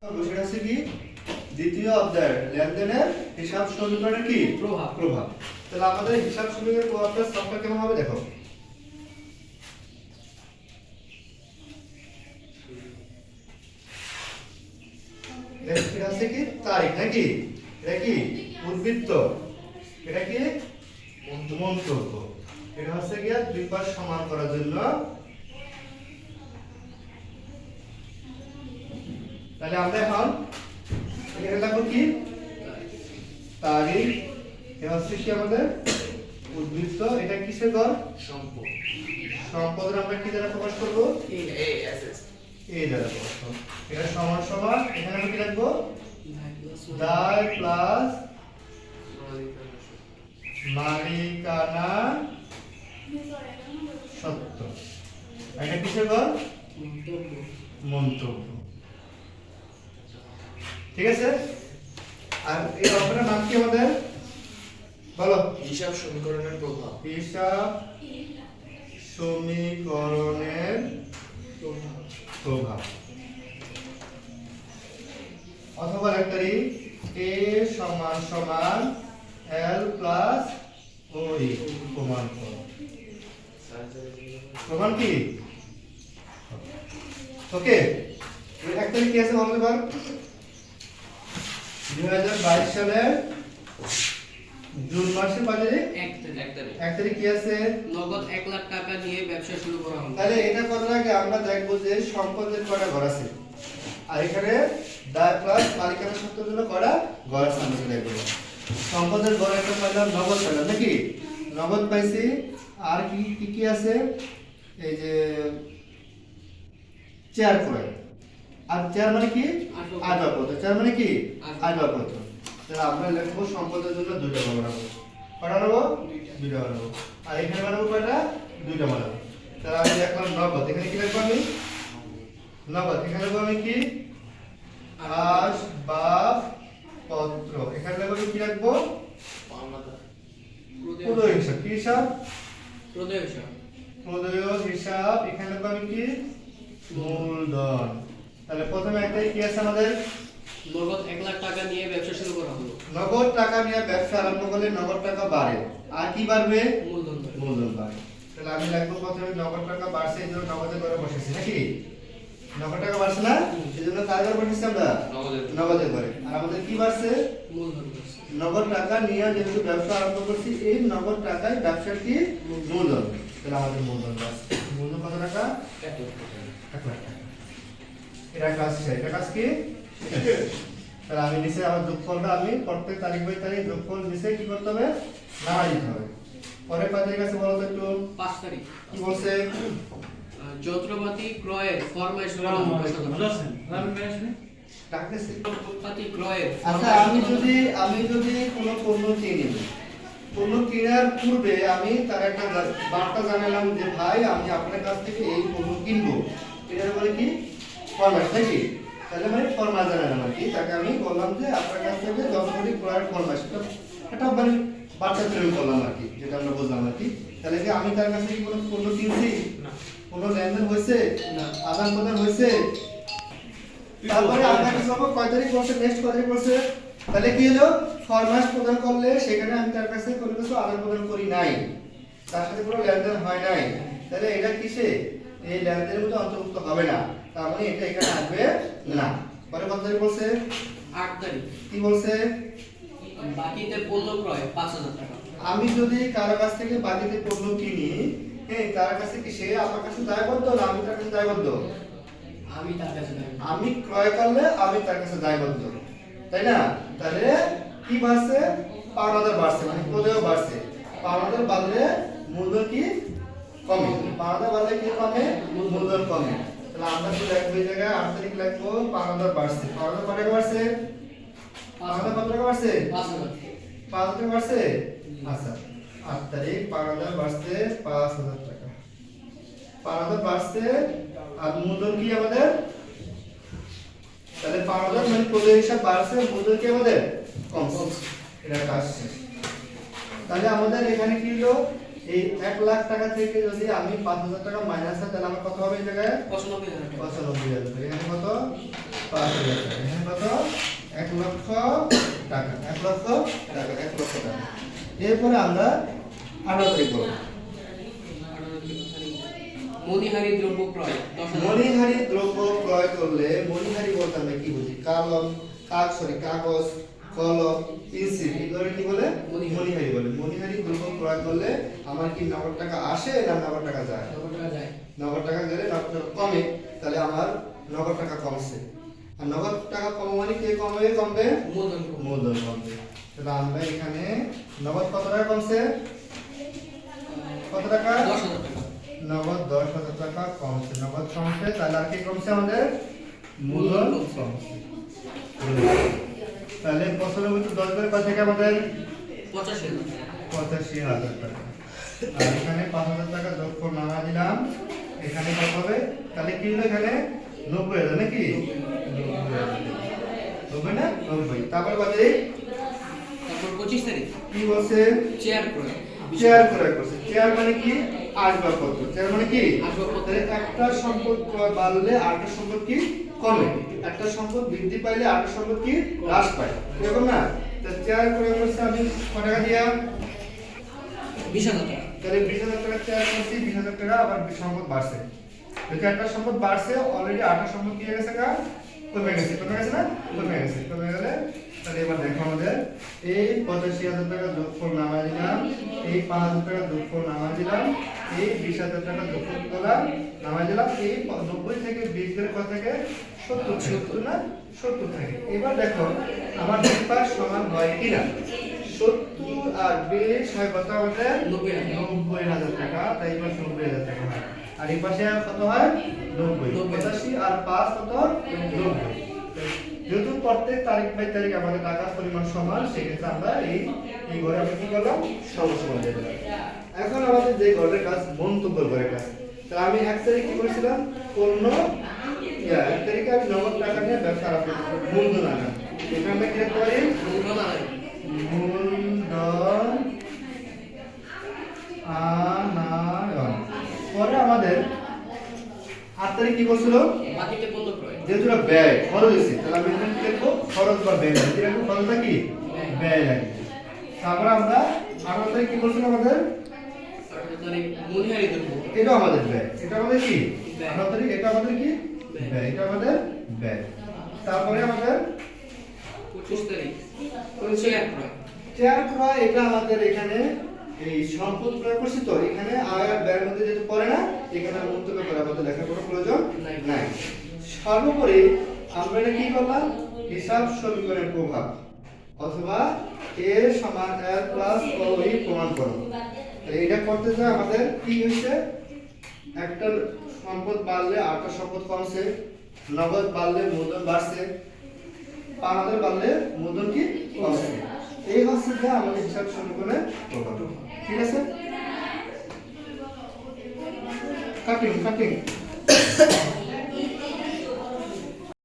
সেটা হচ্ছে কি দ্বিতীয় অধ্যায়ের লেনদেনের হিসাব সমীকরণের কি প্রভাব। তাহলে আমাদের হিসাব সমীকরণের প্রভাবটা সবটা কেমন হবে দেখো। এটা হচ্ছে কি তারিখ নাকি, এটা কি উদ্বৃত্ত, এটা কি মন্তব্য, এটা হচ্ছে কি দুই পাশ সমান করার জন্য। তাহলে আমরা এখন এখানে লিখব কি তারিখ, এটা হচ্ছে কি আমাদের উদ্বৃত্ত, এটা কিসের গড় সম্পদ, সম্পদের আমরা কি দ্বারা প্রকাশ করব এই দ্বারা প্রকাশ করব। এটা সমান সমান এখানে আমরা কি লিখব দায় প্লাস মালিকানা সত্ত্ব, এটা কিসের গড় মন্তব্য। ঠিক আছে, আর এই অঙ্কটার নাম কি আমাদের বলো? হিসাব সমীকরণের প্রভাব। হিসাব সমীকরণের প্রভাব, অথবা লেখতারি a সমান সমান l প্লাস ওই প্রমাণ কর। প্রমাণ কি ওকে। এক তারিখ কি আছে বলতে পার? 2022 সালের জুন মাসের বাজারে 1 তারিখ কি আছে? নগদ 1 লাখ টাকা নিয়ে ব্যবসা শুরু করা হলো। তাহলে এটা করার আগে আমরা দেখবো যে সম্পদের কয়টা ঘর আছে, আর এখানে দায় প্লাস মালিকানা সত্ত্বের জন্য কয়টা ঘর আছে আমরা দেখবো। সম্পদের ঘর একটা পাইলাম, নগদ পাইলাম নাকি, নগদ পাইছি। আর কি কি কি আছে? এই যে চেয়ার ক্রয়, আর চেয়ার মানে কি আসবাবপত্র, চেয়ার মানে কি আসবাবপত্র। তাহলে আমরা লিখবো সম্পদের জন্য দুইটা বানাবো, কয়টা বানাবো? দুইটা বানাবো। আর এখানে বানাবো কয়টা? দুইটা বানাবো। তাহলে আমি লিখলাম নগদ, এখানে কি লিখবো আমি নগদ, এখানে লিখবো আমি কি আসবাবপত্র, এখানে লিখবো কি রাখবো প্রদেয় হিসাব। কি হিসাব? প্রদেয় হিসাব। প্রদেয় হিসাব, এখানে লিখবো আমি কি মূলধন। তাহলে প্রথমে একটাই কি আছে আমাদের? নগদ 1 লাখ টাকা নিয়ে ব্যবসা শুরু করা হলো। নগদ টাকা নিয়ে ব্যবসা আরম্ভ করলে নগদ টাকা বাড়ে, আর কি বাড়বে? মূলধন বাড়ে। মূলধন বাড়ে। তাহলে আমি লিখবো প্রথমে নগদ টাকা বাড়ছে, এই জন্য নগদের ঘরে বসেছি নাকি, নগদ টাকা বাড়ছে না, সেজন্য কার ঘরে বসেছি আমরা? নগদের ঘরে। আর আমাদের কি বাড়ছে? মূলধন বাড়ছে। নগদ টাকা নিয়ে যেহেতু ব্যবসা আরম্ভ করছি, এই নগদ টাকায় ব্যবসার কি মূলধন। তাহলে আমাদের মূলধন বাড়ছে। মূলধন কত টাকা? 1 লাখ টাকা। 1 লাখ টাকা। এটা কাজ শেষ, এটা কাজ কি তাহলে আমি নিচে আমার যোগফলটা আমি প্রত্যেক তারিখ বাই তারিখ যোগফল নিচে কি করতে হবে? নামাই দিতে হবে। পরে কয় তারিখ আছে বলো তো একটু? 5 তারিখ। কি বলছে? যন্ত্রপাতি ক্রয়ের ফরমাইশ করা হলো। ডাকতেছে। যন্ত্রপাতি ক্রয়ের আচ্ছা, আমি যদি কোনো পণ্য কিনি, পণ্য কেনার পূর্বে আমি তার একটা বার্তা জানালাম যে ভাই আমি আপনার কাছ থেকে এই পণ্য কিনবো, এটার বলে কি ফরমাইশ নাকি। তাহলে মানে ফরমাইশ জানালাম আর কি, তাকে আমি বললাম যে আপনার কাছ থেকে যন্ত্রপাতি ক্রয়ের ফরমাইশ, এটা মানে বার্তা প্রেরণ করলাম আর কি, যেটা আমরা বুঝলাম আর কি। তাহলে কি আমি তার কাছ থেকে কোনো পণ্য কিনছি? কোনো লেনদেন হয়েছে? না। আদান প্রদান হয়েছে? তারপরে আপনাকে সব কয় তারিখ বলছে, নেক্সট কয় তারিখ বলছে, তাহলে কি হলো? ফরমাইশ প্রদান করলে সেখানে আমি তার কাছে কোনো কিছু আদান প্রদান করি নাই, তার সাথে কোনো লেনদেন হয় নাই, তাহলে এটা কিসে এই লেনদেনের মধ্যে অন্তর্ভুক্ত হবে না, তার মানে এটা এখানে আসবে না। পরে কত তারিখ বলছে? 8 তারিখ। কি বলছে? বাকিতে পণ্য ক্রয় 5000 টাকা। আমি যদি কারো কাছ থেকে বাকিতে পণ্য কিনি, হ্যাঁ, তার কাছে কি সে আমার কাছে দায়বদ্ধ না আমি তার কাছে দায়বদ্ধ? আমি তার কাছে যাই। আমি ক্রয় করলে আমি তার কাছে দায়বদ্ধ, তাই না? তাহলে কি বাড়ছে? পাওনাদার বাড়ছে, মানে প্রদেয় বাড়ছে। পাওনাদার বাড়লে মূলধন কি কমে, পাওনাদার বাড়লে কি কমে? মূলধন কমে। তাহলে আমরা কি লিখবো এই জায়গায়? 8 তারিখ লিখবো পাওনাদার বাড়ছে। পাওনাদার কত টাকা বাড়ছে? পাওনাদার কত টাকা বাড়ছে? 5000। 5 টাকা বাড়ছে। আচ্ছা, 8 তারিখ পাওনাদার বাড়ছে 5000 টাকা। পাওনাদার বাড়ছে, আর মূলধন কি আমাদের? তাহলে পাওনাদার মানে প্রদেয় হিসাব বাড়ছে, মূলধন কি আমাদের কমছে। এটা কাজ শেষ। তাহলে আমাদের এখানে কি হলো? এই 1 লাখ টাকা থেকে যদি আমি 5000 টাকা মাইনাস হয় তাহলে আমার কত হবে এই জায়গায়? 95,000 টাকা। 95,000 টাকা। এখানে কত? 5,000 টাকা। এখানে কত? 1 লক্ষ টাকা। 1 লক্ষ টাকা, 1 লক্ষ টাকা। এরপরে আমরা 18 তারিখ করব। মণিহারি দ্রব্য ক্রয় 10,000 মণিহারি দ্রব্য ক্রয় করলে, মণিহারি বলতে আমরা কি বুঝি? কাগজ, কলম, পেন্সিল, এগুলো কি বলে? মণিহারি বলে। মণিহারি দ্রব্য ক্রয় করলে আমার কি নগদ টাকা আসে না নগদ টাকা যায়? যায়। নগদ টাকা গেলে নগদ টাকা কমে, তাহলে আমার নগদ টাকা কমছে। আর নগদ টাকা কম মানে কে কমবে? মূলধন কমবে। তাহলে আমরা এখানে নগদ কত টাকা কমছে? কত টাকা? 10,000 টাকা। নগদ 10,000 টাকা কমছে। নগদ কমছে, তাহলে আর কি কমছে আমাদের? মূলধন কমছে। তাহলে 95 10 কত থেকে আমাদের? 85,000 টাকা। আর এখানে 5,000 টাকা যোগ করে নামা দিলাম। এখানে কত হবে? তাহলে কি হলো এখানে? 90,000 নাকি? 90 না? 90। তারপর বাজে তারপর 25 তারিখ কি বলছে? চেয়ার ক্রয়। চেয়ার ক্রয় করছে। চেয়ার মানে কি? আসবাবপত্র। চেয়ার মানে কি? আসবাবপত্র। তাহলে একটা সম্পদ বাড়লে আরেকটা সম্পদ কি কমে, একটা সম্পদ বৃদ্ধি পাইলে আরেকটা সম্পদ কি হ্রাস পায়, এরকম না? তো চেয়ার ক্রয় করছে আমি কত টাকা দিয়া? 20,000 টাকা। তাহলে 20,000 টাকা চেয়ার করছি, 20,000 টাকা আবার সম্পদ বাড়ছে। যদি একটা সম্পদ বাড়ছে, অলরেডি আরেকটা সম্পদ কি হয়ে গেছে? কমে গেছে না? কমে গেলে তাহলে এবার দেখো আমাদের এই 85,000 টাকা যোগফল নামাই দিলাম, এই 5,000 টাকা যোগফল নামাই দিলাম, এই 20,000 টাকা যোগফল করলাম নামাই দিলাম, এই 90 থেকে 20 গেলে কত থেকে? 70 না? 70 থাকে। এবার দেখো আমার দুই পাশ সমান হয় কিনা? 70 আর 20 হয় কত আমাদের? 90,000 টাকা। তাই এবার 90,000 টাকা হয়। আর এই পাশে কত হয়? 90। 85 আর 5 কত? 90। যেহেতু প্রত্যেক তারিখ বাই তারিখ আমাদের টাকার পরিমাণ সমান, সেক্ষেত্রে আমরা এই ঘরে আমরা কি করলাম? সমসমান দিয়ে দিলাম। এখন আমাদের যে ঘরের কাজ, মন্তব্য ঘরের কাজ। তাহলে আমি 1 তারিখ কি করেছিলাম? পণ্য 1 তারিখে আমি নগদ টাকা নিয়ে ব্যবসা আরম্ভ করেছিলাম। মূলধন আনলাম। এখানে আমরা কি লিখতে পারি? মূলধন আনয়ন। পরে আমাদের 8 তারিখ কি করছিল? বাকিতে পণ্য ক্রয়। যেহেতু এটা ব্যয়, খরচ হয়েছে, তাহলে আমি এখানে কি লিখবো? খরচ বা ব্যয় লাগবে। এরকম খরচটা কি? ব্যয় লাগবে। তারপর আমরা 18 তারিখ কি করছিলাম আমাদের? 18 তারিখ মণিহারি দ্রব্য। এটা আমাদের ব্যয়। এটা আমাদের কি? ব্যয়। 18 তারিখ এটা আমাদের কি? ব্যয়। এটা আমাদের ব্যয়। তারপরে আমাদের 25 তারিখ চেয়ার ক্রয়। চেয়ার ক্রয়, এটা আমাদের এখানে এই সম্পদ ক্রয় করছি, তো এখানে আয় আর ব্যয়ের মধ্যে যেটা পড়ে না, এখানে মন্তব্য করা আমাদের লেখার কোনো প্রয়োজন নাই। সর্বোপরি আমরা এটা কি করলাম? হিসাব সমীকরণের প্রভাব অথবা a সমান l প্লাস ওই প্রমাণ করো। তাহলে এটা করতে যায় আমাদের কি হইছে? একটা সম্পদ বাড়লে আরেকটা সম্পদ কমছে, নগদ বাড়লে মূলধন বাড়ছে, পাওনাদার বাড়লে মূলধন কি কমছে। এই হচ্ছে যে আমাদের হিসাব সমীকরণের প্রভাব। ঠিক আছে? কাটিং